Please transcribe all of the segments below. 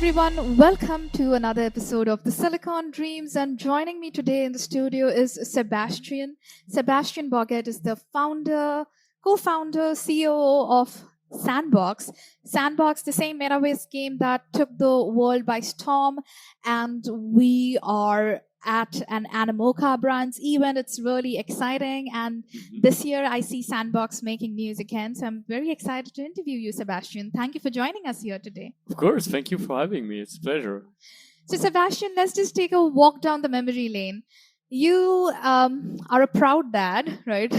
everyone. Welcome to another episode of the Silicon Dreams. And joining me today in the studio is Sebastian. Sebastien Borget is the co-founder, CEO of Sandbox. Sandbox, the same metaverse game that took the world by storm. And we are at an Animoca Brands event. It's really exciting. And this year I see Sandbox making news again. So I'm very excited to interview you, Sebastian. Thank you for joining us here today. Of course, thank you for having me. It's a pleasure. So, Sebastian, let's just take a walk down the memory lane. You are a proud dad, right?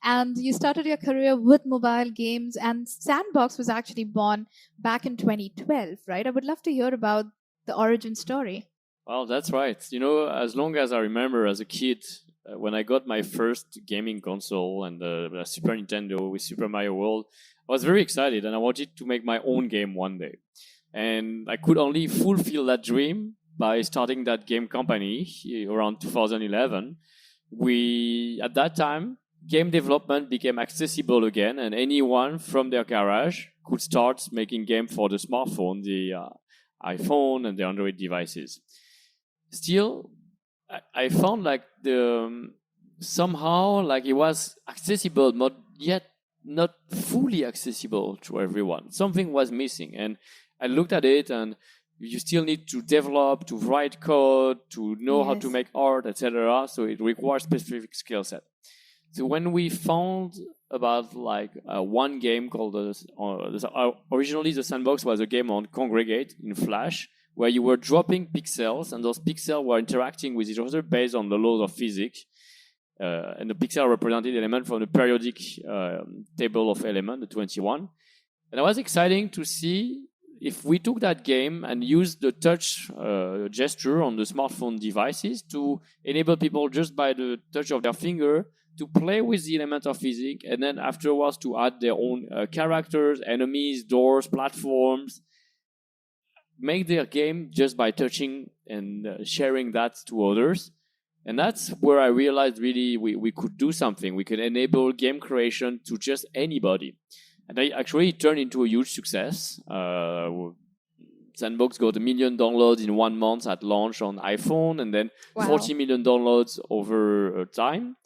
And you started your career with mobile games, and Sandbox was actually born back in 2012, right? I would love to hear about the origin story. Well, that's right. You know, as long as I remember as a kid, when I got my first gaming console and the Super Nintendo with Super Mario World, I was very excited and I wanted to make my own game one day. And I could only fulfill that dream by starting that game company around 2011. At that time, game development became accessible again, and anyone from their garage could start making games for the smartphone, the iPhone, and the Android devices. Still, I found like somehow like it was accessible, but yet not fully accessible to everyone. Something was missing, and I looked at it, and you still need to develop, to write code, to know how to make art, etc. So it requires specific skill set. So when we found about like one game called originally the Sandbox was a game on Congregate in Flash, where you were dropping pixels, and those pixels were interacting with each other based on the laws of physics. And the pixel represented element from the periodic table of elements, the 21. And it was exciting to see if we took that game and used the touch gesture on the smartphone devices to enable people just by the touch of their finger to play with the element of physics, and then afterwards to add their own characters, enemies, doors, platforms, make their game just by touching and sharing that to others. And that's where I realized really we could do something. We could enable game creation to just anybody. And it turned into a huge success. Sandbox got 1 million downloads in 1 month at launch on iPhone, and then 40 million downloads over time.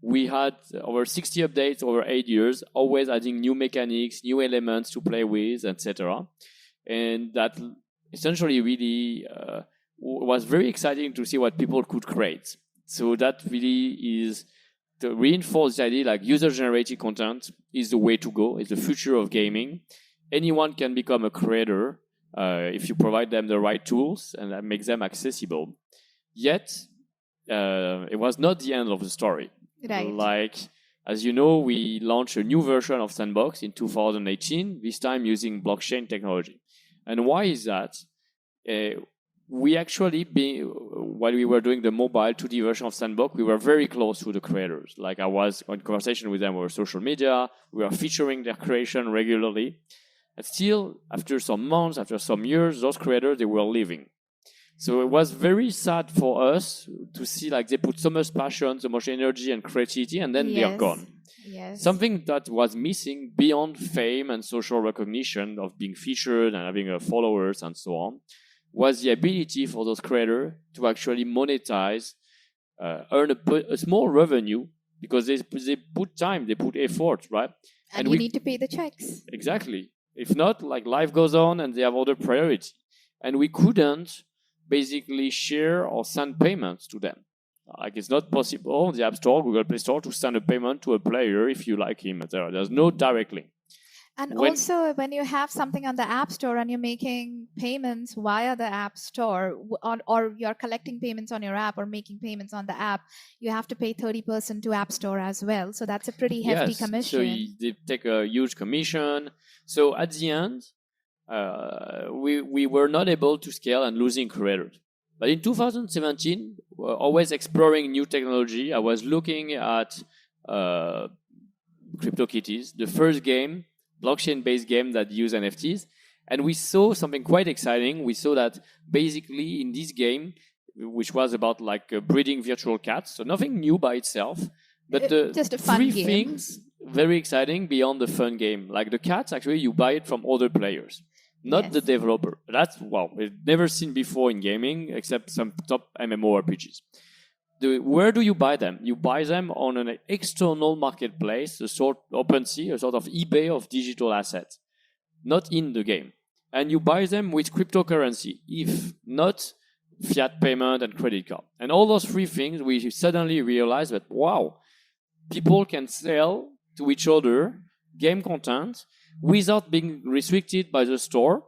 We had over 60 updates over 8 years, always adding new mechanics, new elements to play with, etc. And that essentially really was very exciting to see what people could create. So that really is to reinforce the idea like user-generated content is the way to go, is the future of gaming. Anyone can become a creator if you provide them the right tools and that makes them accessible. Yet, it was not the end of the story. Right. Like, as you know, we launched a new version of Sandbox in 2018, this time using blockchain technology. And why is that? We actually, while we were doing the mobile 2D version of Sandbox, we were very close to the creators. Like I was in conversation with them over social media. We were featuring their creation regularly. And still, after some months, after some years, those creators, they were leaving. So it was very sad for us to see like they put so much passion, so much energy and creativity, and then they are gone. Yes. Something that was missing beyond fame and social recognition of being featured and having followers and so on was the ability for those creators to actually monetize, earn a small revenue because they put time, they put effort, right? And you need to pay the checks. Exactly. If not, like life goes on and they have other priorities. And we couldn't basically share or send payments to them. Like it's not possible on the App Store, Google Play Store to send a payment to a player if you like him, etc. There's no direct link. And also, when you have something on the App Store and you're making payments via the App Store, or you're collecting payments on your app or making payments on the app, you have to pay 30% to App Store as well. So that's a pretty hefty commission. So they take a huge commission. So at the end, we were not able to scale and losing creators. But in 2017, always exploring new technology, I was looking at CryptoKitties, the first game, blockchain-based game that use NFTs. And we saw something quite exciting. We saw that basically in this game, which was about like breeding virtual cats, so nothing new by itself, but just a fun three game. things very exciting beyond the fun game. Like the cats, actually, you buy it from other players. not the Yes. developer. That's wow, we've never seen before in gaming, except some top MMORPGs. Where do you buy them? You buy them on an external marketplace, a sort OpenSea, a sort of eBay of digital assets, not in the game. And you buy them with cryptocurrency, if not fiat payment and credit card. And all those three things, we suddenly realize that, wow, people can sell to each other game content without being restricted by the store.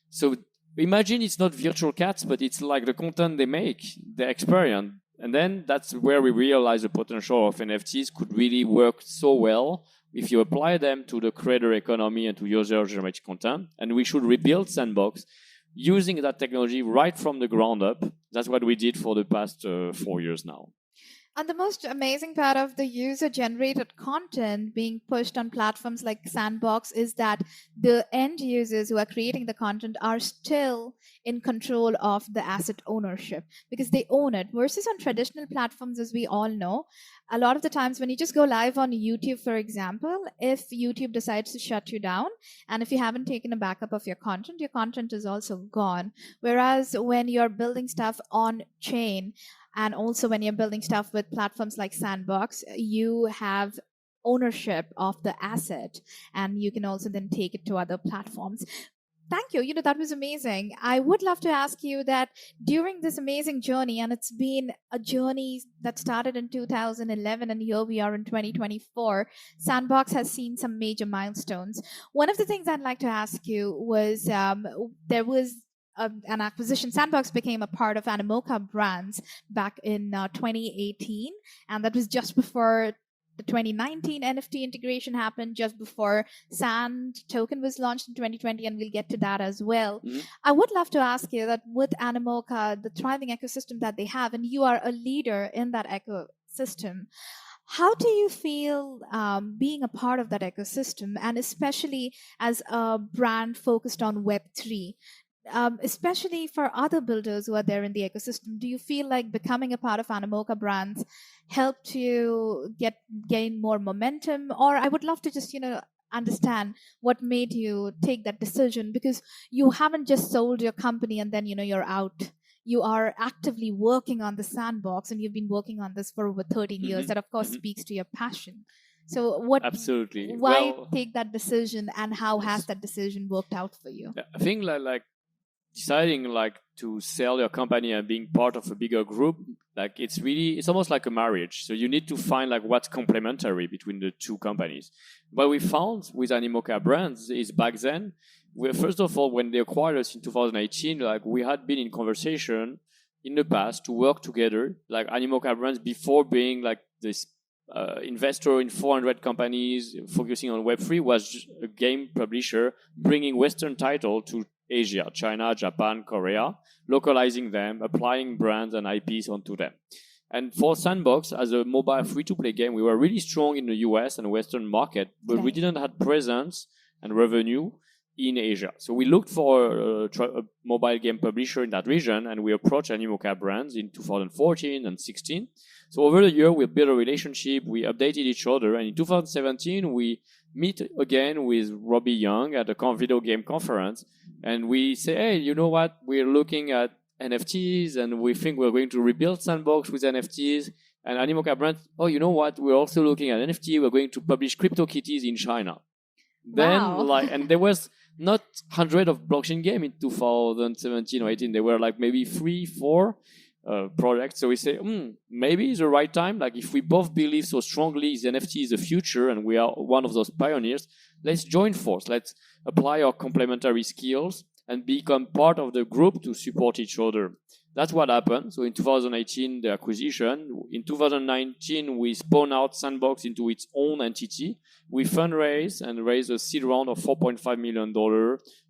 So imagine it's not virtual cats, but it's like the content they make, the experience. And then that's where we realize the potential of NFTs could really work so well if you apply them to the creator economy and to user-generated content. And we should rebuild Sandbox using that technology right from the ground up. That's what we did for the past 4 years now. And the most amazing part of the user generated content being pushed on platforms like Sandbox is that the end users who are creating the content are still in control of the asset ownership because they own it. Versus on traditional platforms, as we all know, a lot of the times when you just go live on YouTube, for example, if YouTube decides to shut you down and if you haven't taken a backup of your content is also gone. Whereas when you're building stuff on chain, and also when you're building stuff with platforms like Sandbox, you have ownership of the asset and you can also then take it to other platforms. Thank you. That was amazing. I would love to ask you that during this amazing journey, and it's been a journey that started in 2011, and here we are in 2024, Sandbox has seen some major milestones. One of the things I'd like to ask you was there was an acquisition. Sandbox became a part of Animoca Brands back in 2018, and that was just before the 2019 NFT integration happened, just before Sand token was launched in 2020, and we'll get to that as well. Mhm. I would love to ask you that with Animoca, the thriving ecosystem that they have, and you are a leader in that ecosystem, how do you feel being a part of that ecosystem, and especially as a brand focused on Web3? Especially for other builders who are there in the ecosystem, do you feel like becoming a part of Animoca Brands helped you gain more momentum? Or I would love to just understand what made you take that decision, because you haven't just sold your company and then you're out. You are actively working on the Sandbox, and you've been working on this for over 13 years. That of course speaks to your passion. So Absolutely. why take that decision, and how has that decision worked out for you? I think like deciding like to sell your company and being part of a bigger group, like it's almost like a marriage. So you need to find like what's complementary between the two companies. What we found with Animoca Brands is back then, first of all, when they acquired us in 2018, like we had been in conversation in the past to work together, like Animoca Brands before being like this investor in 400 companies focusing on Web3 was a game publisher bringing Western title to Asia, China, Japan, Korea, localizing them, applying brands and IPs onto them. And for Sandbox, as a mobile free-to-play game, we were really strong in the US and Western market, but we didn't have presence and revenue in Asia. So we looked for a mobile game publisher in that region, and we approached Animoca Brands in 2014 and 16. So over the year, we built a relationship, we updated each other, and in 2017, we meet again with Robbie Young at a video game conference, and we say, hey, you know what? We're looking at NFTs, and we think we're going to rebuild Sandbox with NFTs. And Animoca Brands, oh, you know what? We're also looking at NFT. We're going to publish CryptoKitties in China. Wow. Then, and there was not hundreds of blockchain games in 2017 or 18. There were like maybe 3, 4 projects. So we say, maybe it's the right time. Like if we both believe so strongly the NFT is the future and we are one of those pioneers, let's join force. Let's apply our complementary skills and become part of the group to support each other. That's what happened. So in 2018, the acquisition. In 2019, we spun out Sandbox into its own entity. We fundraised and raised a seed round of $4.5 million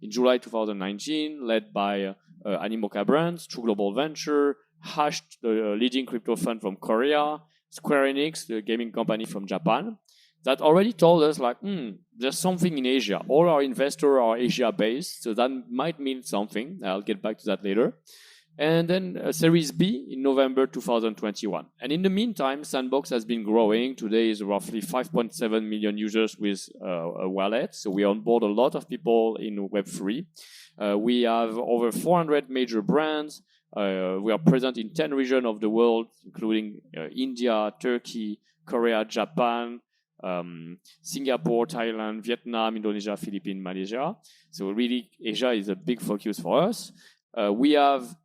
in July 2019, led by Animoca Brands, True Global Venture, Hash, the leading crypto fund from Korea, Square Enix, the gaming company from Japan, that already told us like, there's something in Asia. All our investors are Asia-based, so that might mean something. I'll get back to that later. and then Series B in November 2021. And in the meantime, Sandbox has been growing. Today is roughly 5.7 million users with a wallet. So we onboard a lot of people in Web3. We have over 400 major brands. We are present in 10 regions of the world, including India, Turkey, Korea, Japan, Singapore, Thailand, Vietnam, Indonesia, Philippines, Malaysia. So really, Asia is a big focus for us. We have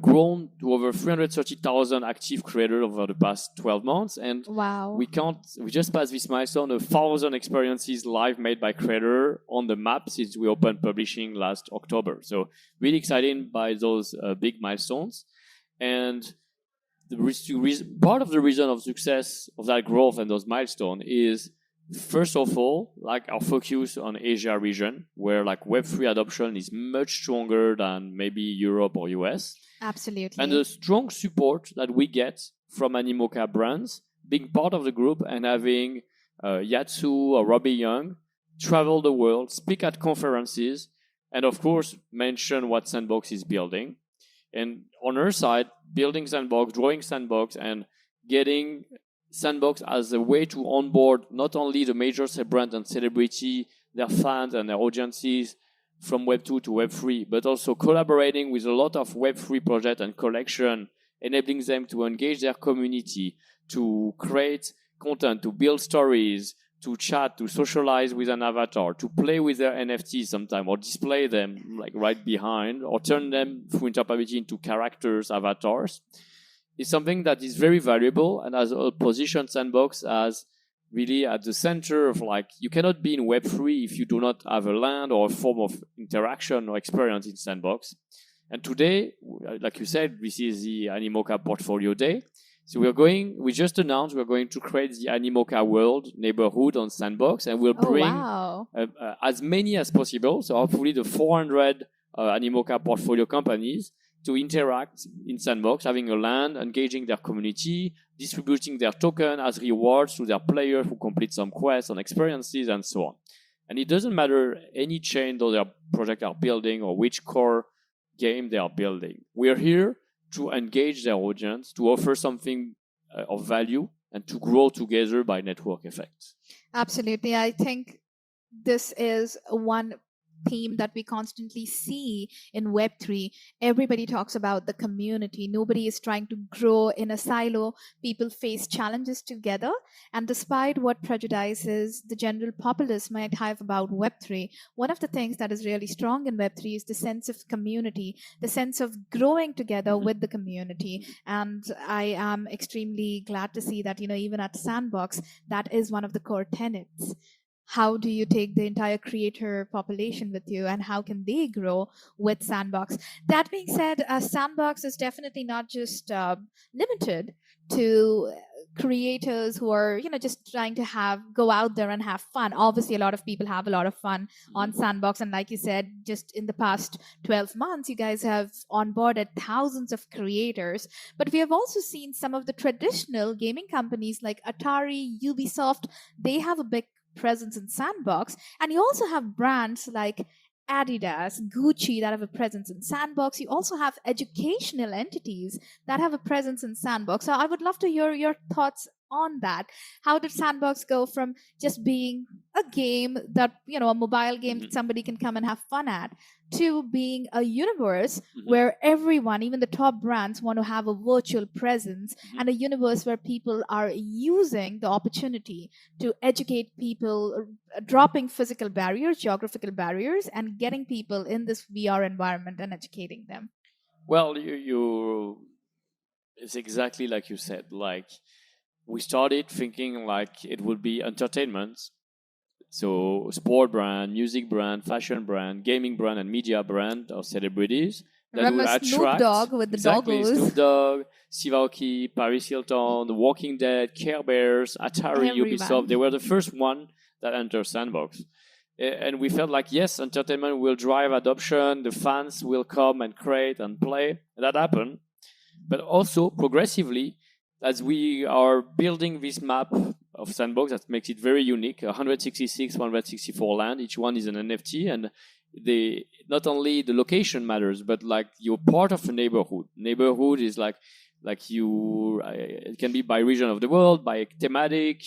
grown to over 330,000 active creators over the past 12 months, and Wow. we just passed this milestone of 1,000 experiences live made by creator on the map since we opened publishing last October. So really excited by those big milestones, and part of the reason of success of that growth and those milestones is, first of all, like our focus on Asia region, where like Web3 adoption is much stronger than maybe Europe or US. Absolutely. And the strong support that we get from Animoca brands, being part of the group and having Yatsu or Robbie Young travel the world, speak at conferences, and of course, mention what Sandbox is building. And on her side, building Sandbox, drawing Sandbox, and getting Sandbox as a way to onboard not only the major brand and celebrity, their fans and their audiences from Web 2 to Web 3, but also collaborating with a lot of Web 3 projects and collection, enabling them to engage their community, to create content, to build stories, to chat, to socialize with an avatar, to play with their NFTs sometime, or display them like right behind, or turn them through interoperability into characters, avatars. It's something that is very valuable and has positioned Sandbox as really at the center of like, you cannot be in Web3 if you do not have a land or a form of interaction or experience in Sandbox. And today, like you said, this is the Animoca Portfolio Day. So we just announced we're going to create the Animoca World neighborhood on Sandbox, and we'll bring as many as possible. So hopefully the 400 Animoca portfolio companies to interact in Sandbox, having a land, engaging their community, distributing their token as rewards to their players who complete some quests and experiences, and so on. And it doesn't matter any chain that their project are building or which core game they are building. We are here to engage their audience, to offer something of value, and to grow together by network effects. Absolutely. I think this is one theme that we constantly see in Web3. Everybody talks about the community. Nobody is trying to grow in a silo. People face challenges together. And despite what prejudices the general populace might have about Web3, one of the things that is really strong in Web3 is the sense of community, the sense of growing together with the community. And I am extremely glad to see that, even at Sandbox, that is one of the core tenets. How do you take the entire creator population with you, and how can they grow with Sandbox? That being said, Sandbox is definitely not just limited to creators who are just trying to go out there and have fun. Obviously, a lot of people have a lot of fun on Sandbox, and like you said, just in the past 12 months you guys have onboarded thousands of creators. But we have also seen some of the traditional gaming companies like Atari, Ubisoft. They have a big presence in Sandbox, and you also have brands like Adidas, Gucci that have a presence in Sandbox. You also have educational entities that have a presence in Sandbox. So I would love to hear your thoughts on that. How did Sandbox go from just being a game that, a mobile game that somebody can come and have fun at, to being a universe where everyone, even the top brands, want to have a virtual presence, and a universe where people are using the opportunity to educate people, dropping physical barriers, geographical barriers, and getting people in this VR environment and educating them? Well, it's exactly like you said. Like, we started thinking like it would be entertainment. So sport brand, music brand, fashion brand, gaming brand, and media brand or celebrities that Remember would attract Snoop Dogg with the doggos? Snoop Dogg, Steve Aoki, Paris Hilton, The Walking Dead, Care Bears, Atari, Everyone. Ubisoft. They were the first one that entered Sandbox. And we felt like, yes, entertainment will drive adoption. The fans will come and create and play. And that happened. But also, progressively, as we are building this map of Sandbox that makes it very unique, 166, 164 land, each one is an NFT, and not only the location matters, but like you're part of a neighborhood. Neighborhood is like it can be by region of the world, by thematic.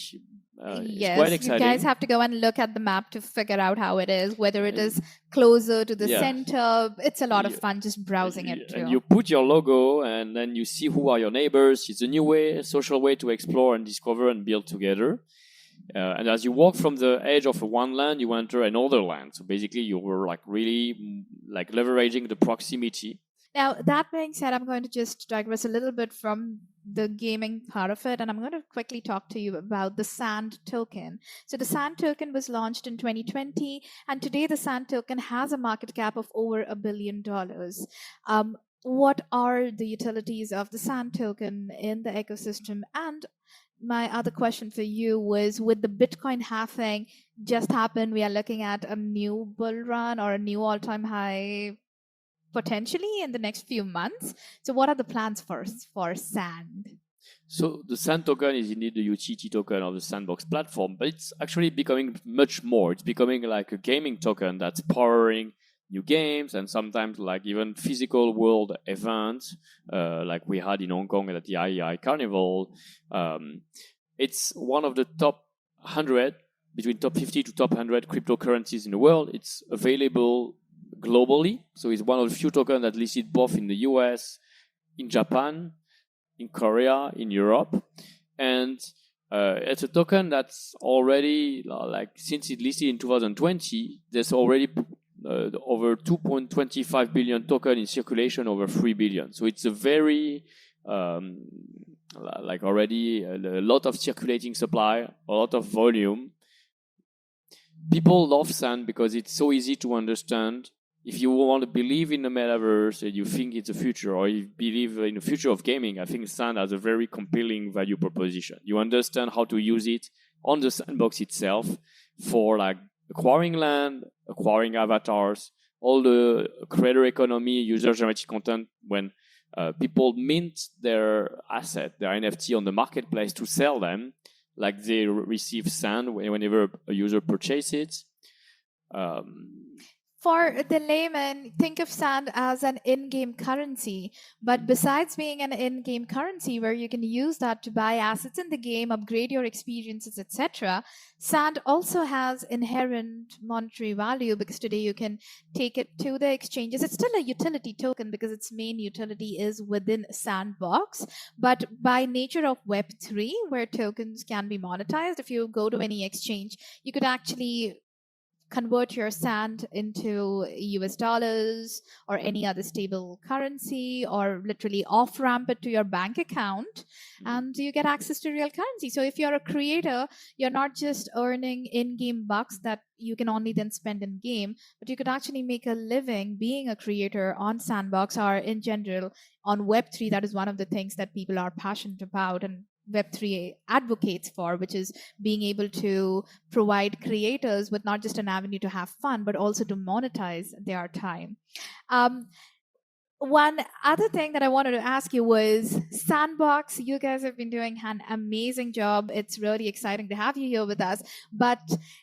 It's quite Yes, you guys exciting. have to go and look at the map to figure out how it is, whether it is closer to the Yeah. center. It's a lot of You- fun just browsing it and too. you put your logo, and then you see who are your neighbors. It's a new way, a social way to explore and discover and build together. And as you walk from the edge of one land, you enter another land. So basically, you were like really like leveraging the proximity. Now, that being said, I'm going to just digress a little bit from the gaming part of it, and I'm going to quickly talk to you about the SAND token. So, the SAND token was launched in 2020, and today the SAND token has a market cap of over $1 billion. What are the utilities of the SAND token in the ecosystem? And my other question for you was, with the Bitcoin halving just happened, we are looking at a new bull run or a new all-time high potentially in the next few months. So what are the plans for SAND? So the SAND token is indeed the utility token of the Sandbox platform, but it's actually becoming much more. It's becoming like a gaming token that's powering new games and sometimes like even physical world events, like we had in Hong Kong at the IEI Carnival. It's one of the top 100, between top 50 to top 100 cryptocurrencies in the world. It's available globally. So it's one of the few tokens that listed both in the US, in Japan, in Korea, in Europe. And it's a token that's already, like, since it listed in 2020, there's already over 2.25 billion token in circulation, over 3 billion. So it's a very, like already a lot of circulating supply, a lot of volume. People love SAND because it's so easy to understand. If you want to believe in the metaverse and you think it's the future, or you believe in the future of gaming, I think SAND has a very compelling value proposition. You understand how to use it on the sandbox itself for like acquiring land, acquiring avatars, all the creator economy, user-generated content. When people mint their asset, their NFT on the marketplace to sell them, like they receive SAND whenever a user purchases it. For the layman, think of SAND as an in-game currency. But besides being an in-game currency where you can use that to buy assets in the game, upgrade your experiences, etc., SAND also has inherent monetary value because today you can take it to the exchanges. It's still a utility token because its main utility is within Sandbox. But by nature of Web3, where tokens can be monetized, if you go to any exchange, you could actually convert your SAND into US dollars or any other stable currency, or literally off ramp it to your bank account, and you get access to real currency. So if you're a creator, you're not just earning in-game bucks that you can only then spend in game, but you could actually make a living being a creator on Sandbox, or in general on Web3. That is one of the things that people are passionate about and Web3 advocates for, which is being able to provide creators with not just an avenue to have fun, but also to monetize their time. One other thing that I wanted to ask you was Sandbox. You guys have been doing an amazing job. It's really exciting to have you here with us. But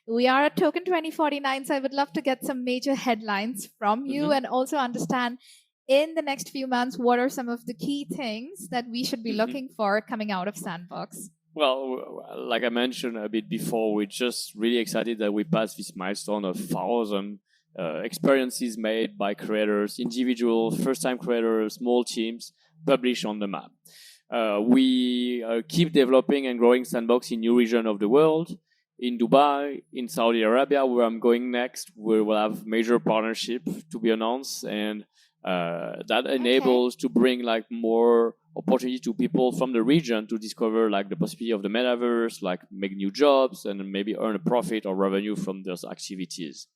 we are at Token 2049, so I would love to get some major headlines from you and also understand in the next few months what are some of the key things that we should be looking for coming out of Sandbox. Well, like I mentioned a bit before, we're just really excited that we passed this milestone of 1,000 experiences made by creators, individuals, first-time creators, small teams, published on the map. We keep developing and growing Sandbox in new regions of the world. In Dubai, in Saudi Arabia, where I'm going next, we will have major partnership to be announced, and that enables to bring like more opportunity to people from the region to discover like the possibility of the metaverse, like make new jobs and maybe earn a profit or revenue from those activities.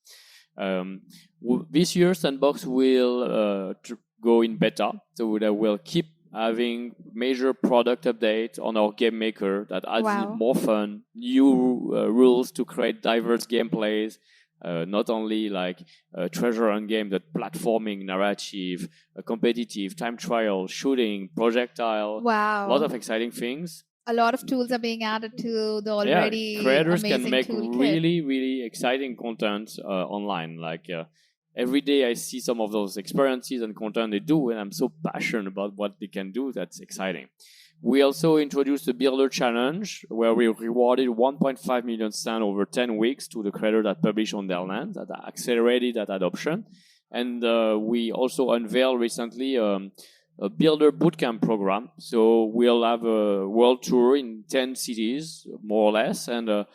This year, Sandbox will go in beta, so we'll keep having major product updates on our game maker that adds more fun, new rules to create diverse gameplays. Not only like treasure hunt game, but platforming, narrative, competitive, time trial, shooting, projectile. Wow. A lot of exciting things. A lot of tools are being added to the already creators amazing can make toolkit. really exciting content online. Like every day I see some of those experiences and content they do, and I'm so passionate about what they can do. That's exciting. We also introduced the Builder Challenge, where we rewarded 1.5 million sand over 10 weeks to the creators that publish on their land, that accelerated that adoption. And we also unveiled recently a Builder Bootcamp program. So we'll have a world tour in 10 cities, more or less, and a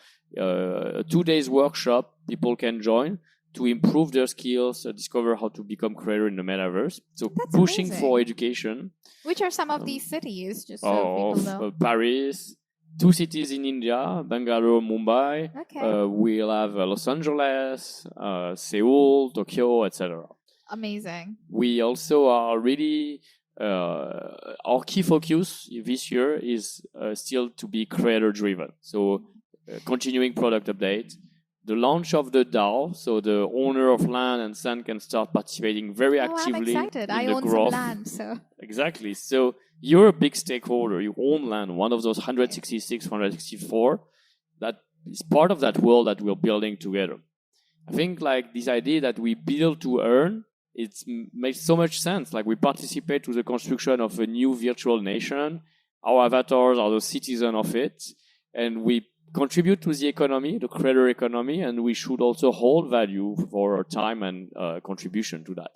2 days workshop people can join to improve their skills, discover how to become creator in the metaverse. So That's pushing amazing. for education. Which are some of these cities, just so people know? Paris, 2 cities in India, Bangalore, Mumbai. Okay. We'll have Los Angeles, Seoul, Tokyo, etc. Amazing. We also are really our key focus this year is still to be creator driven. So continuing product update, the launch of the DAO, so the owner of land and sand can start participating very actively I'm excited. in I the own growth. some land, so Exactly. So you're a big stakeholder. You own land, one of those 166, 164. That is part of that world that we're building together. I think like this idea that we build to earn, it makes so much sense. Like we participate to the construction of a new virtual nation. Our avatars are the citizen of it, and we contribute to the economy, the creator economy, and we should also hold value for our time and contribution to that.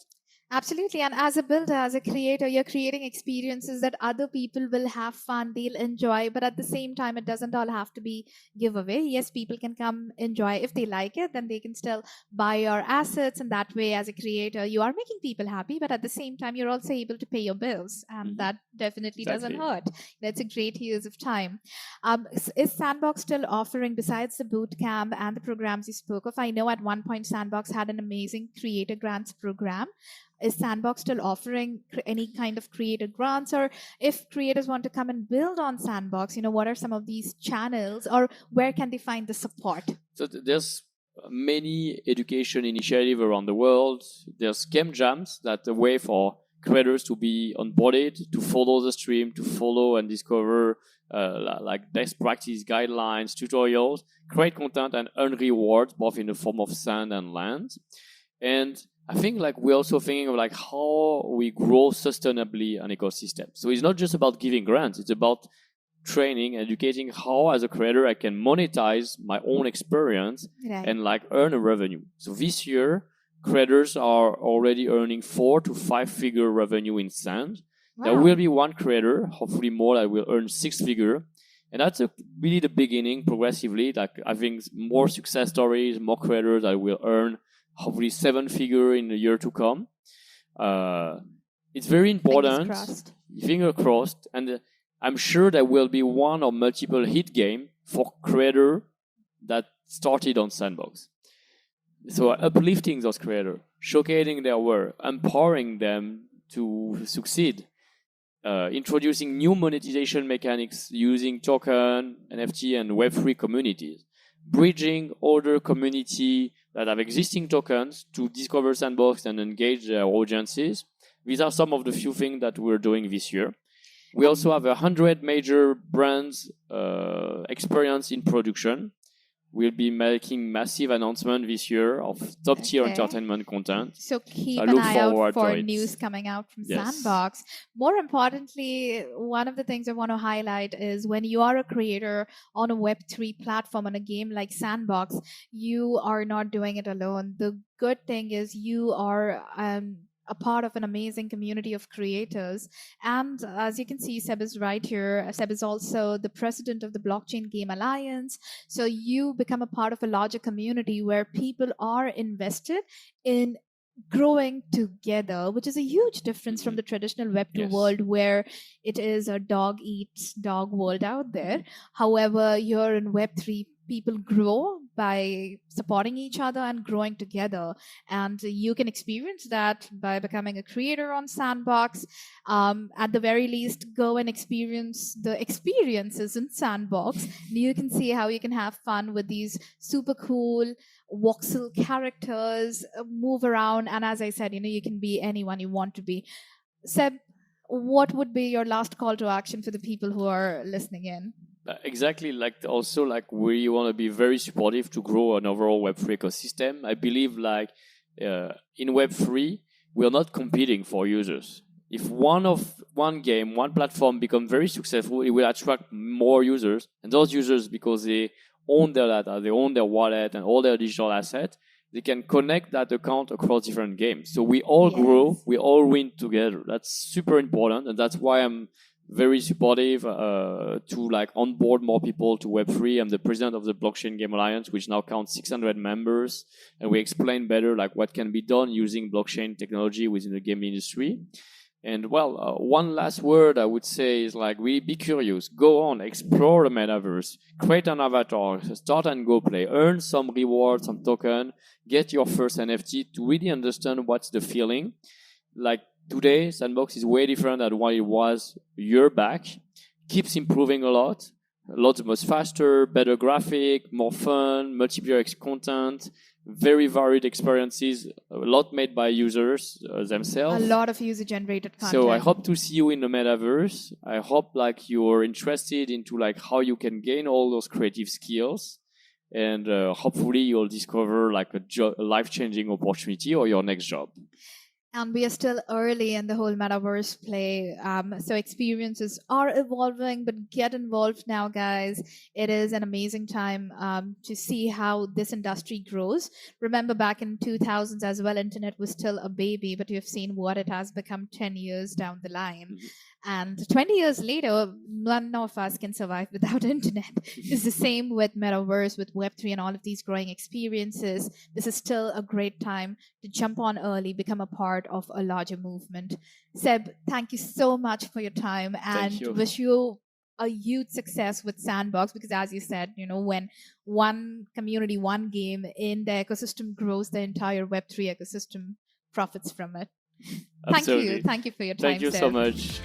absolutely. And as a builder, as a creator, you're creating experiences that other people will have fun, they'll enjoy. But at the same time, it doesn't all have to be giveaway. Yes, people can come enjoy. If they like it, then they can still buy your assets. And that way, as a creator, you are making people happy. But at the same time, you're also able to pay your bills. And that definitely doesn't hurt. That's a great use of time. Is Sandbox still offering, besides the boot camp and the programs you spoke of? I know at one point Sandbox had an amazing creator grants program. Is Sandbox still offering any kind of creator grants? Or if creators want to come and build on Sandbox, what are some of these channels, or where can they find the support? So there's many education initiatives around the world. There's game jams, that's a way for creators to be onboarded, to follow the stream, to follow and discover like best practice guidelines, tutorials, create content and earn rewards, both in the form of sand and land. And I think like we're also thinking of like how we grow sustainably an ecosystem. So it's not just about giving grants, it's about training, educating how as a creator I can monetize my own experience and like earn a revenue. So this year, creators are already earning 4 to 5 figure revenue in sand. Wow. There will be one creator, hopefully more, that will earn 6 figure. And that's really the beginning progressively. Like I think more success stories, more creators that will earn hopefully 7 figure in the year to come. It's very important. Finger crossed. And I'm sure there will be one or multiple hit game for creator that started on Sandbox. So uplifting those creators, showcasing their work, empowering them to succeed, introducing new monetization mechanics using token, NFT, and Web3 communities, bridging older community that have existing tokens to discover Sandbox and engage their audiences. These are some of the few things that we're doing this year. We also have 100 major brands experience in production. We'll be making massive announcement this year of top-tier entertainment content. So keep an eye out for news coming out from Sandbox. More importantly, one of the things I want to highlight is when you are a creator on a Web3 platform, on a game like Sandbox, you are not doing it alone. The good thing is you are a part of an amazing community of creators. And as you can see, Seb is right here. Seb is also the president of the Blockchain Game Alliance. So you become a part of a larger community where people are invested in growing together, which is a huge difference from the traditional Web2 world where it is a dog eats dog world out there. However, you're in Web3, people grow by supporting each other and growing together. And you can experience that by becoming a creator on Sandbox. At the very least, go and experience the experiences in Sandbox. You can see how you can have fun with these super cool voxel characters, move around. And as I said, you can be anyone you want to be. Seb, what would be your last call to action for the people who are listening in? Exactly. We want to be very supportive to grow an overall Web3 ecosystem. I believe in Web3, we are not competing for users. If one game, one platform become very successful, it will attract more users, and those users, because they own their data, they own their wallet and all their digital assets, they can connect that account across different games. So we all grow, we all win together. That's super important, and that's why I'm very supportive to like onboard more people to Web3. I'm the president of the Blockchain Game Alliance, which now counts 600 members, and we explain better like what can be done using blockchain technology within the game industry. And well, one last word I would say is like, really be curious, go on, explore the metaverse, create an avatar, start and go play, earn some reward, some token, get your first NFT to really understand what's the feeling. Like today, Sandbox is way different than what it was a year back. Keeps improving a lot much faster, better graphic, more fun, multiplayer content, very varied experiences, a lot made by users themselves. A lot of user-generated content. So I hope to see you in the metaverse. I hope like you're interested into like how you can gain all those creative skills, and hopefully you'll discover like a life-changing opportunity or your next job. And we are still early in the whole metaverse play. So experiences are evolving, but get involved now, guys. It is an amazing time to see how this industry grows. Remember back in 2000s as well, internet was still a baby, but you've seen what it has become 10 years down the line. And 20 years later, none of us can survive without internet. It's the same with metaverse, with Web3 and all of these growing experiences. This is still a great time to jump on early, become a part of a larger movement. Seb, thank you so much for your time, and wish you a huge success with Sandbox, because as you said, you know, when one community, one game in the ecosystem grows, the entire Web3 ecosystem profits from it. Absolutely. Thank you for your time, Thank you Seb. so much.